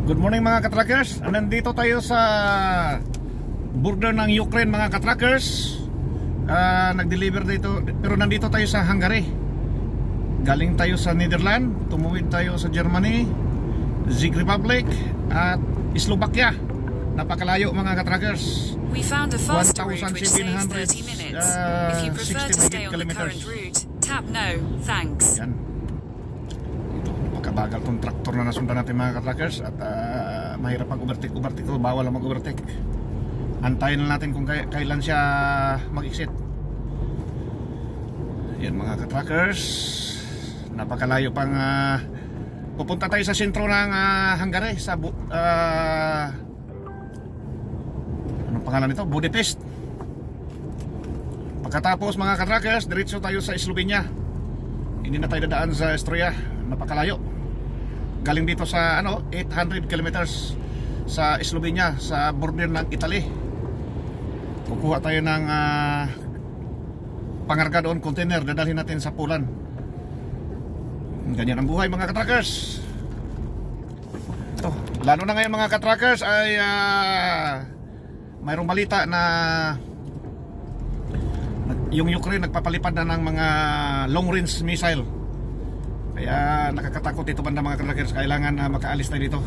Good morning mga katrackers. Nandito tayo sa border ng Ukraine mga katrackers. Nag-deliver dito, pero nandito tayo sa Hungary. Galing tayo sa Netherlands, tumuwid tayo sa Germany, Czech Republic at Slovakia. Napakalayo mga katrackers. We found a faster route which saves 1,700 30 minutes. If you prefer to stay on the current route, tap no, thanks. Yan. Ito, napakabagal tong traktor na nasundan natin mga katrackers. At mahirap mag-overtake. Bawal lang mag-overtake. Antayin na natin kung kailan siya mag-exit. Yan mga katrackers. Napakalayo pang pupunta tayo sa sentro ng Hungary. Sa anong pangalan nito? Budapest. Pagkatapos mga katrackers, diretso tayo sa Slovenia. Hindi na tayo dadaan sa Austria. Napakalayo. Galing dito sa 800 kilometers sa Slovenia, sa border ng Italy. Kukuha tayo ng pangarga doon, container, dadalhin natin sa Poland. Ganyan ang buhay mga katrackers. Ito, lalo na ngayon mga katrackers ay mayroong balita na yung Ukraine nagpapalipad na ng mga long range missile. Kaya nakakatakot ito banda mga katrackers. Kailangan makaalis tayo dito.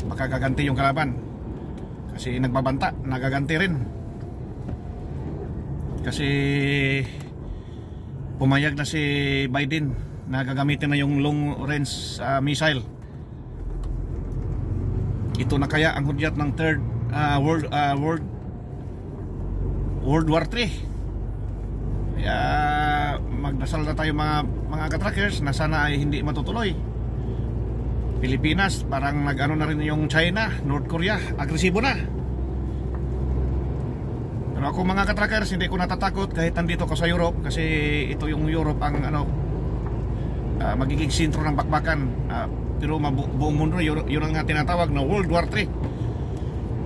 Makagaganti yung kalaban. Kasi nagbabanta, nagaganti rin. Kasi pumayag na si Biden na gagamitin na yung long range missile. Ito na kaya ang hudyat ng third World War III. Kaya magdasal na tayo mga katrackers na sana ay hindi matutuloy. Pilipinas parang nag-ano na rin yung China, North Korea, agresibo na. Pero ako mga katrackers, hindi ko natatakot kahit nandito ko sa Europe. Kasi ito yung Europe ang magiging sentro ng bakbakan. Pero buong mundo yun ang tinatawag na World War III.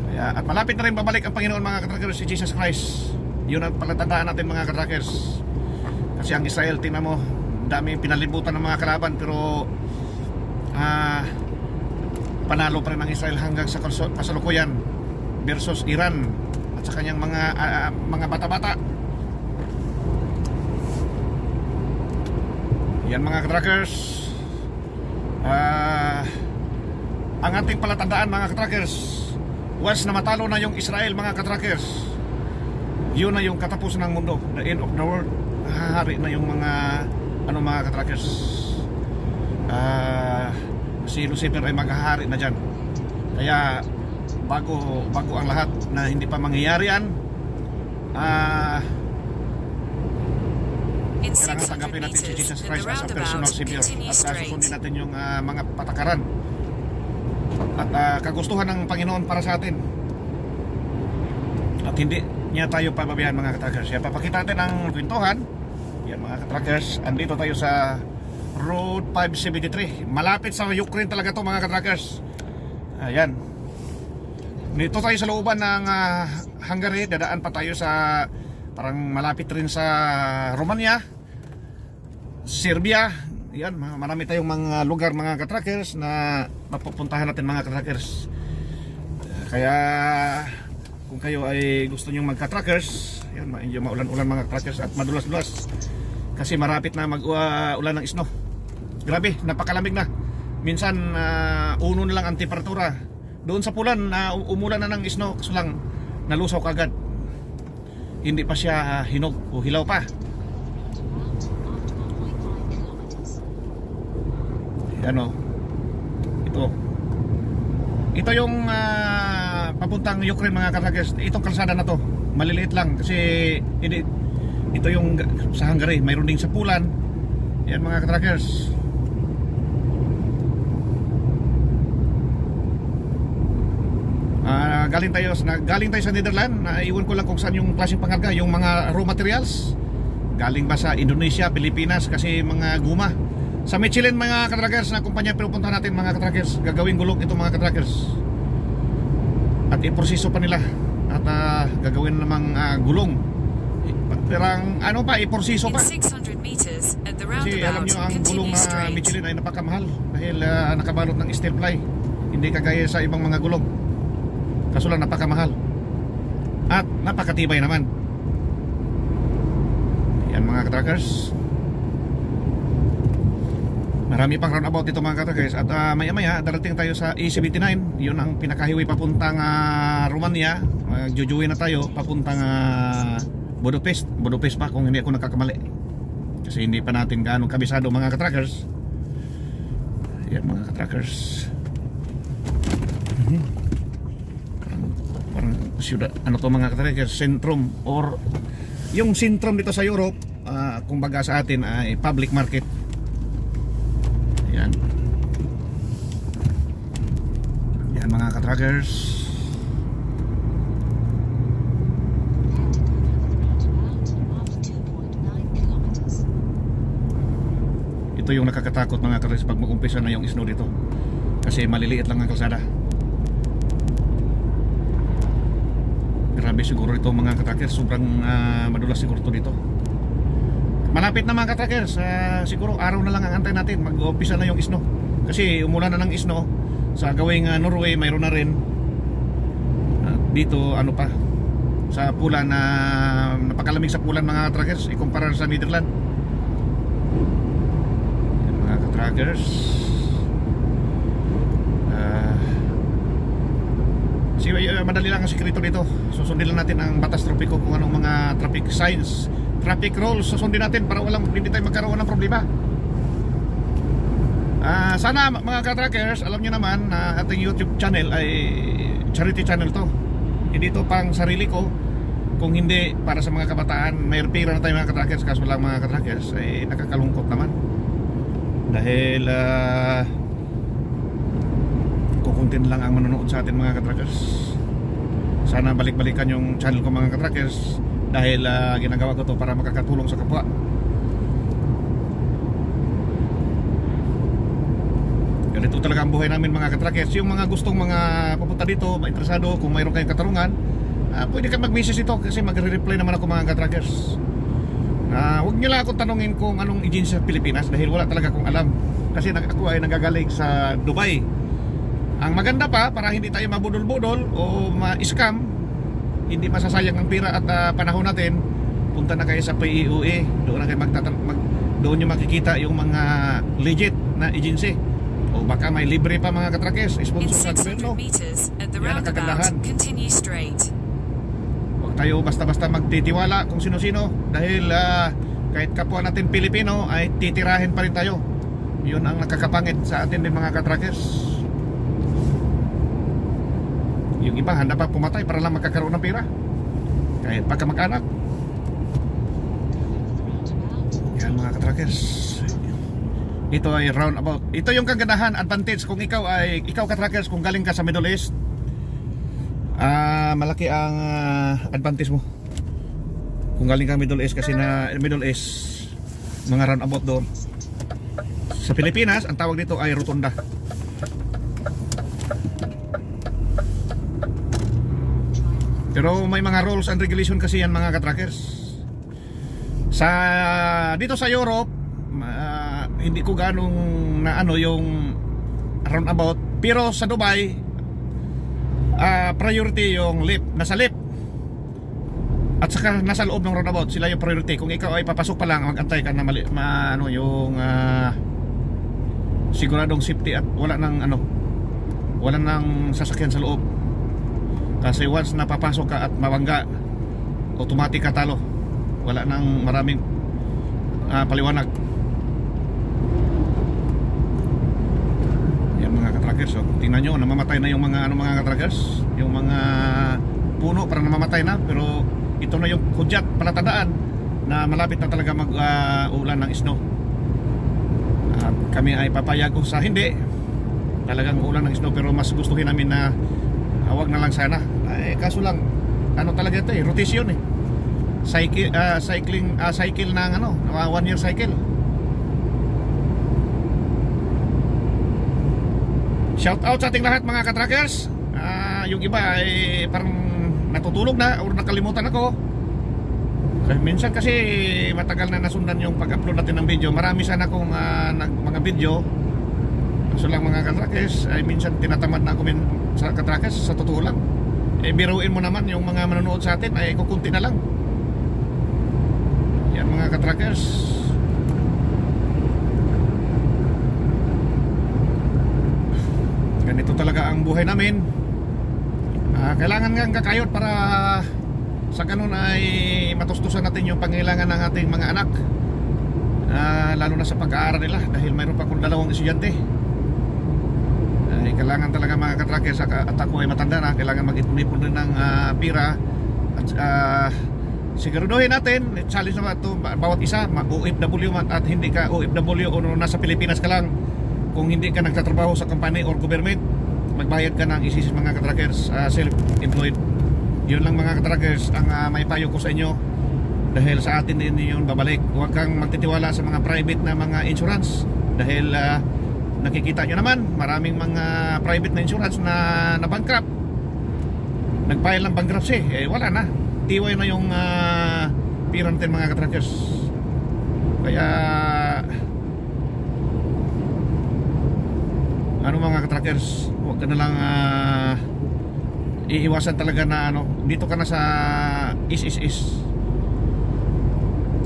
Kaya, at malapit na rin babalik ang Panginoon mga katrackers, si Jesus Christ. Yun ang palatandaan natin mga katrackers. Kasi ang Israel, tingnan mo, dami pinalibutan ng mga kalaban. Pero panalo pa rin ang Israel hanggang sa kasalukuyan versus Iran at sa kanyang mga bata-bata. Yan mga katrackers. Ang ating palatandaan mga katrackers, once na matalo na yung Israel mga katrackers, yun na yung katapusan ng mundo, the end of the world. Hahari na yung mga katrackers. Si Lucifer ay maghahari na dyan. Kaya bago ang lahat na hindi pa mangyayari yan, kailangan tanggapin natin si Jesus Christ as a personal Savior. At susundin natin yung mga patakaran at kagustuhan ng Panginoon para sa atin. At hindi niya tayo pababayaan mga katrackers. Kaya papakita natin ang kwentuhan. Yan mga katrackers, andito tayo sa Road 573. Malapit sa Ukraine talaga to mga katrackers. Ayan. Dito tayo sa looban ng Hungary. Dadaan pa tayo sa parang malapit rin sa Romania, Serbia. Yan, marami tayong mga lugar mga katrackers na mapupuntahan natin mga katrackers. Kaya kung kayo ay gusto nyo magka-trackers, yan, medyo maulan-ulan mga trackers at madulas-dulas. Kasi marapit na mag-ulan ng snow. Grabe, napakalamig na. Minsan 1 na lang ang temperatura. Doon sa Pulan, umulan na ng snow, kaso lang nalusaw kagad. Hindi pa siya hinog o hilaw pa. Ano? Ito yung papuntang Ukraine mga katrackers. Itong kalsada na to, maliliit lang kasi ito yung sa Hungary, mayroon din sa Pulan. Yan mga katrackers. Galing tayo sa Netherlands. Naiwan ko lang kung saan yung klaseng pangarga, yung mga raw materials. Galing ba sa Indonesia, Pilipinas, kasi mga guma. Sa Michelin mga katrackers na kumpanya pinupunta natin mga katrackers, gagawing gulong ito mga katrackers. At iproseso pa nila. At gagawin namang gulong. Perang iproseso pa. Kasi alam nyo ang gulong na Michelin ay napakamahal dahil nakabalot ng steel ply. Hindi kagaya sa ibang mga gulong. Kaso lang napakamahal at napakatibay naman. Yan mga ka-trackers. Marami pang roundabout dito mga ka-trackers. At maya-maya darating tayo sa E79. Yun ang pinaka-highway papuntang Romania. Magjujuin na tayo papuntang Budapest. Budapest pa kung hindi ako nagkakamali. Kasi hindi pa natin gaano kabisado mga ka-trackers. Yan mga ka-trackers. Parang siyudad, ano to mga ka-trackers, sentrum or yung sentrum dito sa Europe, kumbaga sa atin ay public market. Yan. Yan mga ka-trackers. Ito yung nakakatakot mga ka-trackers pag mag-umpisa na yung snow dito. Kasi maliliit lang ang kalsada. Grabe siguro ito mga ka-trackers. Sobrang madulas siguro ito dito. Malapit na mga ka-trackers. Siguro araw na lang ang antay natin. Mag-umpisa na yung snow. Kasi umulan na ng snow. Sa gawing Norway mayroon na rin. Dito ano pa, sa Pulan na napakalamig sa Pulan mga ka-trackers ikumpara sa Netherlands. Yan, mga ka-trackers. Madali lang ang sikreto dito. Susundin lang natin ang batas trapiko, kung anong mga traffic signs, traffic rules susundin natin para hindi tayo magkaroon ng problema. Sana mga ka-trackers, alam nyo naman na ating YouTube channel ay charity channel to. Hindi to pang sarili ko. Kung hindi para sa mga kabataan, may pera na tayo mga ka-trackers. Kaso lang mga ka-trackers ay nakakalungkot naman. Dahil kukuntin lang ang manonood sa atin mga ka-trackers. Sana balik-balikan yung channel ko mga ka-trackers. Dahil ginagawa ko to para makakatulong sa kapwa. Ganito talaga ang buhay namin mga ka-trackers. Yung mga gustong mga pupunta dito, interesado, kung mayroon kayong katarungan, pwede kayo mag-message ito kasi magre-reply naman ako mga ka-trackers. Huwag nyo lang ako tanungin kung anong agency sa Pilipinas dahil wala talaga akong alam. Kasi ako ay nagagaling sa Dubai. Ang maganda pa, para hindi tayo mabudol-budol o ma-scam, hindi masasayang ang pera at panahon natin, punta na kayo sa PIUE. Doon na kayo doon nyo makikita yung mga legit na agency. O baka may libre pa mga ka-trackers, sponsor sa gobyerno. Yan ang kagandahan. Huwag tayo basta-basta magtitiwala kung sino-sino. Dahil kahit kapwa natin Pilipino ay titirahin pa rin tayo. Yun ang nakakapangit sa atin din mga ka-trackers. Yung iba handa pa pumatay para lang magkakaroon ng pera, kahit pagkamag-anak. Yan mga ka-trackers. Ito ay roundabout. Ito yung kagandahan, advantage kung ikaw ka-trackers, kung galing ka sa Middle East, malaki ang advantage mo kung galing ka Middle East. Kasi na Middle East mga roundabout doon. Sa Pilipinas ang tawag dito ay rotunda. Pero may mga rules and regulation kasi yan mga ka-trackers. Dito sa Europe, hindi ko ganong na yung roundabout. Pero sa Dubai, priority yung left, nasa left. At saka nasa loob ng roundabout, sila yung priority. Kung ikaw ay papasok pa lang, mag-antay ka na yung siguradong safety at wala nang sasakyan sa loob. Kasi once napapasok ka at mabangga, automatic ka talo. Wala nang maraming paliwanag. Yan mga ka-trackers. So, tingnan nyo, namamatay na yung mga mga ka-trackers. Yung mga puno parang namamatay na. Pero ito na yung hudyat, palatandaan na malapit na talaga mag-ulan ng snow. At kami ay papayag sa hindi talagang ulan ng snow, pero mas gustuhin namin na wag na lang sana. Kaso lang talaga ito rotation cycle ng 1 year cycle. Shout out sa ating lahat mga ka-trackers. Yung iba ay parang natutulog na o nakalimutan ako. Minsan kasi matagal na nasundan yung pag-upload natin ng video. Marami sana akong mga video. Kaso lang mga katrackers, ay minsan tinatamad na ako sa katrackers, sa totoo lang. Biruin mo naman yung mga manonood sa atin ay kukunti na lang. Yan mga katrackers. Ganito talaga ang buhay namin. Kailangan nga kakayod para sa ganun ay matustusan natin yung pangailangan ng ating mga anak, lalo na sa pag-aaral nila, dahil mayroon pa akong 2 estudyante. Kailangan talaga mga katrackers, at ako ay matanda na, kailangan mag-ipon-ipon din ng pira. At siguraduhin natin, challenge naman ito, bawat isa, OFW man at hindi ka OFW o nasa Pilipinas ka lang, kung hindi ka nagtatrabaho sa company or government, magbayad ka ng ICC mga katrackers, self-employed. Yun lang mga katrackers ang may payo ko sa inyo, dahil sa atin din yun babalik. Huwag kang magtitiwala sa mga private na mga insurance, dahil nakikita nyo naman maraming mga private na insurance na bankrupt, nag-file ng bankruptcy, wala na, tiway na yung pira natin mga katrackers. Kaya ano mga katrackers, huwag ka na lang iiwasan talaga na dito ka na sa is.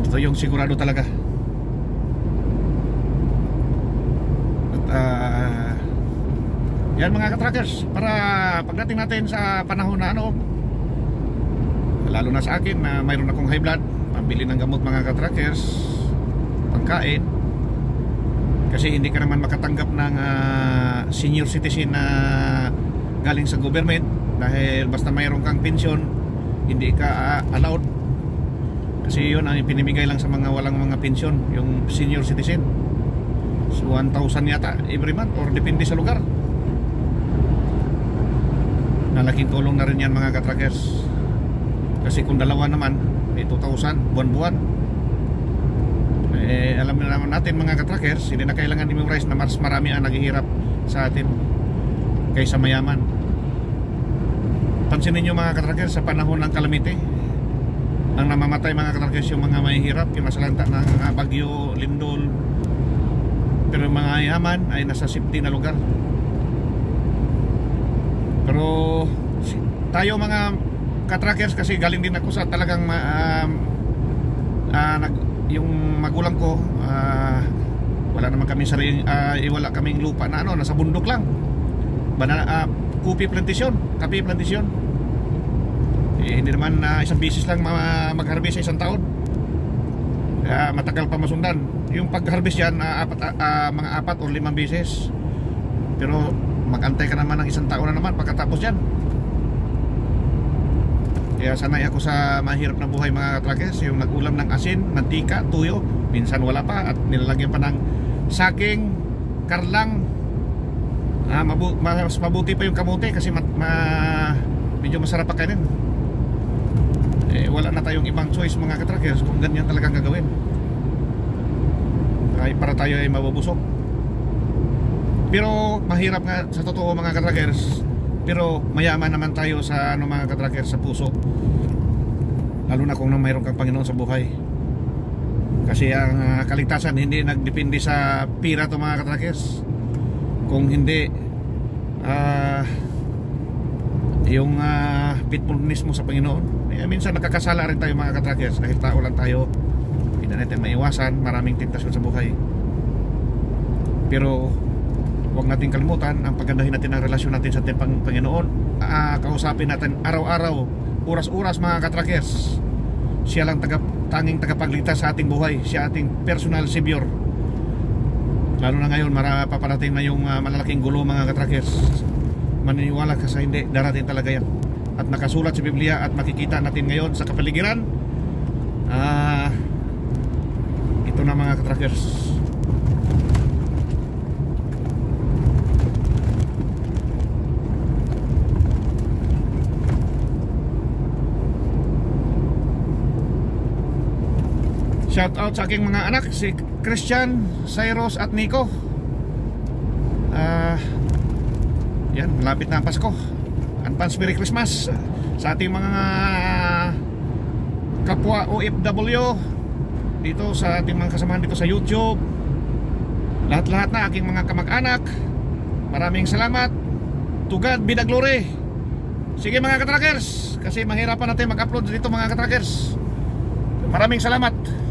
Ito yung sigurado talaga. At yan mga katrackers, para pagdating natin sa panahon na lalo na sa akin na mayroon akong high blood, pambili ng gamot mga katrackers, pangkain, kasi hindi ka naman makatanggap ng senior citizen na galing sa government, dahil basta mayroon kang pensyon hindi ka allowed, kasi yun ang pinimigay lang sa mga walang mga pensyon, yung senior citizen. So 1,000 yata every month, or depende sa lugar. Nalaking tulong na rin yan mga katrackers, kasi kung dalawa naman 2,000 buwan-buwan. Alam na naman natin mga katrackers, hindi na kailangan i-memorize na mas marami ang naghihirap sa atin kaysa mayaman. Pansinin nyo mga katrackers, sa panahon ng calamity, ang namamatay mga katrackers yung mga mahihirap, yung masalanta ng bagyo, lindol. Pero yung mga yaman ay nasa safety na lugar. Pero tayo mga katrackers, kasi galing din ako sa talagang yung magulang ko, wala naman kami wala kaming lupa na nasa bundok lang. Kape plantation. Hindi naman isang bisis lang mag-harvest sa isang taon. Matagal pa masundan. Yung pag-harvest yan, mga 4 o 5 bisis. Pero mag-antay ka naman ng isang taon na naman pagkatapos yan. Kaya sanay ako sa mahirap na buhay mga katrackers, yung nag-ulam ng asin, mantika, tuyo, minsan wala pa, at nilalagyan pa ng saging, karlang. Mas mabuti pa yung kamote, kasi medyo masarap pa kainin. Wala na tayong ibang choice mga katrackers kung ganyan talagang gagawin. Ay para tayo ay mabubusog. Pero mahirap nga sa totoo mga katrackers, pero mayaman naman tayo sa mga katrackers, sa puso. Lalo na kung mayroon kang Panginoon sa buhay. Kasi ang kaligtasan hindi nagdepende sa pira to mga katrackers. Kung hindi yung faithfulness mo sa Panginoon, minsan nakakasala rin tayo mga katrackers, dahil tao lang tayo, hindi natin maiwasan maraming tentasyon sa buhay. Pero huwag natin kalimutan ang paggandahin natin ang relasyon natin sa ating Panginoon. Kausapin natin araw-araw, oras-oras mga katrackers. Siya lang tanging tagapagligtas sa ating buhay, siya ating personal savior. Lalo na ngayon, paparating na yung malalaking gulo mga katrackers. Maniniwala ka sa hindi, darating talaga yan. At nakasulat sa Biblia, at makikita natin ngayon sa kapaligiran. Ito na mga katrackers. Shout out sa aking mga anak, si Christian, Cyrus at Nico. Yan, malapit na ang Pasko. Advance Merry Christmas sa ating mga kapwa OFW dito, sa ating mga kasamahan dito sa YouTube, lahat-lahat na aking mga kamag-anak, Maraming salamat. To God be the glory. Sige mga katrackers, kasi mahirapan natin mag-upload dito mga katrackers. Maraming salamat.